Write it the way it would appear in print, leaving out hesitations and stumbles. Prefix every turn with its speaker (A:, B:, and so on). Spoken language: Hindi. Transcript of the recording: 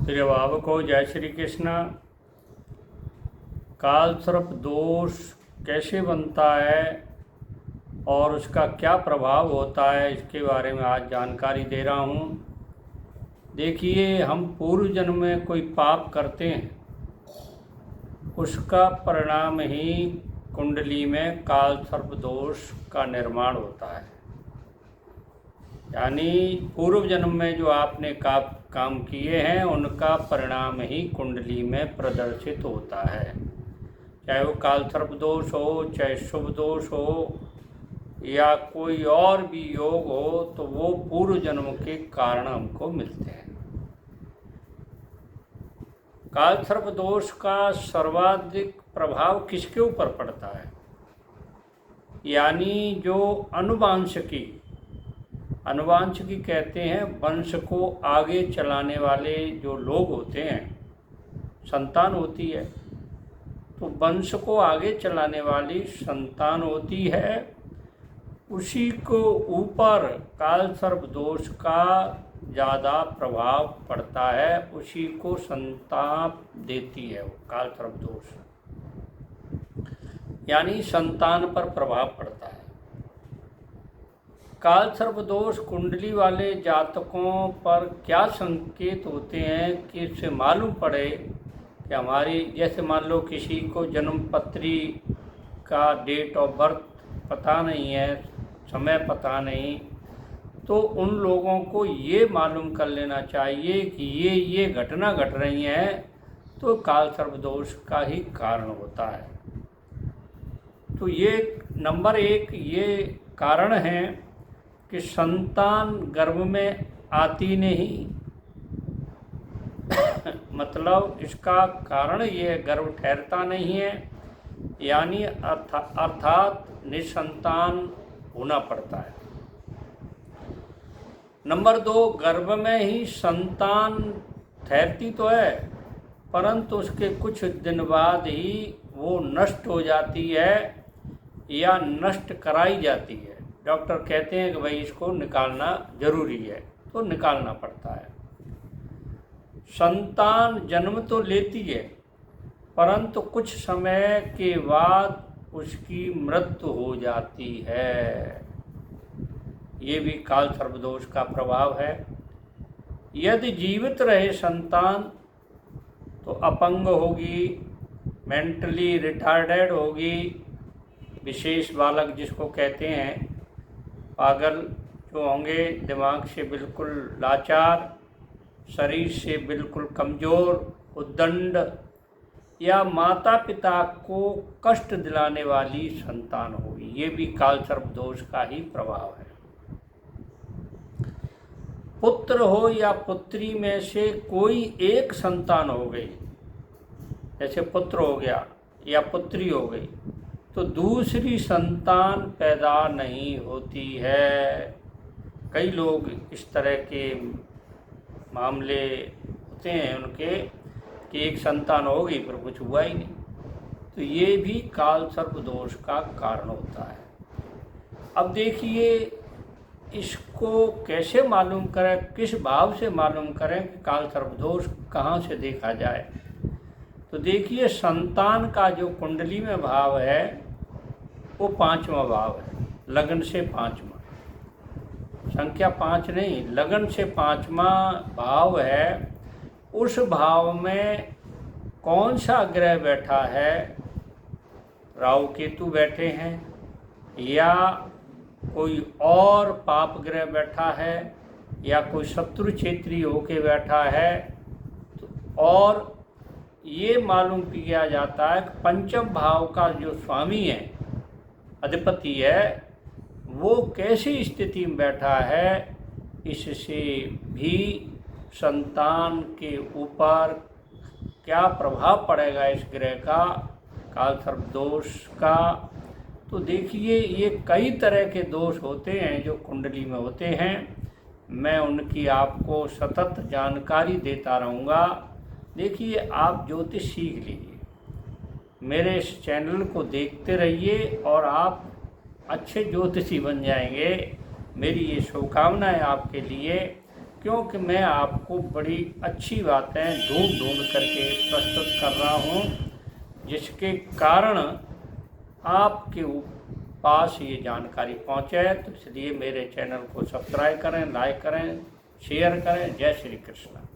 A: प्रिय भावकों, जय श्री कृष्ण। काल सर्प दोष कैसे बनता है और उसका क्या प्रभाव होता है, इसके बारे में आज जानकारी दे रहा हूँ। देखिए, हम पूर्व जन्म में कोई पाप करते हैं, उसका परिणाम ही कुंडली में काल सर्प दोष का निर्माण होता है। यानी पूर्व जन्म में जो आपने काम किए हैं, उनका परिणाम ही कुंडली में प्रदर्शित होता है। चाहे वो काल सर्प दोष हो, चाहे शुभ दोष हो, या कोई और भी योग हो, तो वो पूर्व जन्म के कारण हमको मिलते हैं। काल सर्प दोष का सर्वाधिक प्रभाव किसके ऊपर पड़ता है? यानी जो अनुवांशिकी कहते हैं, वंश को आगे चलाने वाले जो लोग होते हैं, संतान होती है, तो वंश को आगे चलाने वाली संतान होती है, उसी को ऊपर काल सर्प दोष का ज़्यादा प्रभाव पड़ता है, उसी को संताप देती है वो काल सर्प दोष, यानी संतान पर प्रभाव पड़ता है। काल सर्प दोष कुंडली वाले जातकों पर क्या संकेत होते हैं कि इससे मालूम पड़े कि हमारी, जैसे मान लो किसी को जन्म पत्री का डेट ऑफ बर्थ पता नहीं है, समय पता नहीं, तो उन लोगों को ये मालूम कर लेना चाहिए कि ये घटना घट रही है, तो काल सर्प दोष का ही कारण होता है। तो ये नंबर 1 ये कारण है कि संतान गर्भ में आती नहीं। मतलब इसका कारण ये गर्भ ठहरता नहीं है, यानी अर्थात निसंतान होना पड़ता है। नंबर 2, गर्भ में ही संतान ठहरती तो है, परंतु उसके कुछ दिन बाद ही वो नष्ट हो जाती है या नष्ट कराई जाती है। डॉक्टर कहते हैं कि भाई इसको निकालना जरूरी है, तो निकालना पड़ता है। संतान जन्म तो लेती है, परंतु कुछ समय के बाद उसकी मृत्यु हो जाती है। ये भी काल सर्प दोष का प्रभाव है। यदि जीवित रहे संतान तो अपंग होगी, मेंटली रिटार्डेड होगी, विशेष बालक जिसको कहते हैं, पागल जो होंगे, दिमाग से बिल्कुल लाचार, शरीर से बिल्कुल कमज़ोर, उद्दंड, या माता पिता को कष्ट दिलाने वाली संतान होगी। ये भी काल सर्प दोष का ही प्रभाव है। पुत्र हो या पुत्री में से कोई एक संतान हो गई, जैसे पुत्र हो गया या पुत्री हो गई, तो दूसरी संतान पैदा नहीं होती है। कई लोग इस तरह के मामले होते हैं उनके कि एक संतान हो गई पर कुछ हुआ ही नहीं, तो ये भी काल सर्प दोष का कारण होता है। अब देखिए, इसको कैसे मालूम करें, किस भाव से मालूम करें कि काल सर्प दोष कहाँ से देखा जाए? तो देखिए, संतान का जो कुंडली में भाव है वो 5वां भाव है, लगन से 5वां, संख्या 5 नहीं, लगन से 5वां भाव है। उस भाव में कौन सा ग्रह बैठा है? राहु केतु बैठे हैं, या कोई और पाप ग्रह बैठा है, या कोई शत्रु क्षेत्री होके बैठा है, और ये मालूम किया जाता है कि 5म भाव का जो स्वामी है, अधिपति है, वो कैसी स्थिति में बैठा है, इससे भी संतान के ऊपर क्या प्रभाव पड़ेगा इस ग्रह का, काल सर्प दोष का। तो देखिए, ये कई तरह के दोष होते हैं जो कुंडली में होते हैं। मैं उनकी आपको सतत जानकारी देता रहूँगा। देखिए, आप ज्योतिष सीख लीजिए, मेरे इस चैनल को देखते रहिए और आप अच्छे ज्योतिषी बन जाएंगे। मेरी ये शुभकामना है आपके लिए क्योंकि मैं आपको बड़ी अच्छी बातें ढूंढ ढूंढ करके प्रस्तुत कर रहा हूँ, जिसके कारण आपके पास ये जानकारी पहुँचे। तो इसलिए मेरे चैनल को सब्सक्राइब करें, लाइक करें, शेयर करें। जय श्री कृष्ण।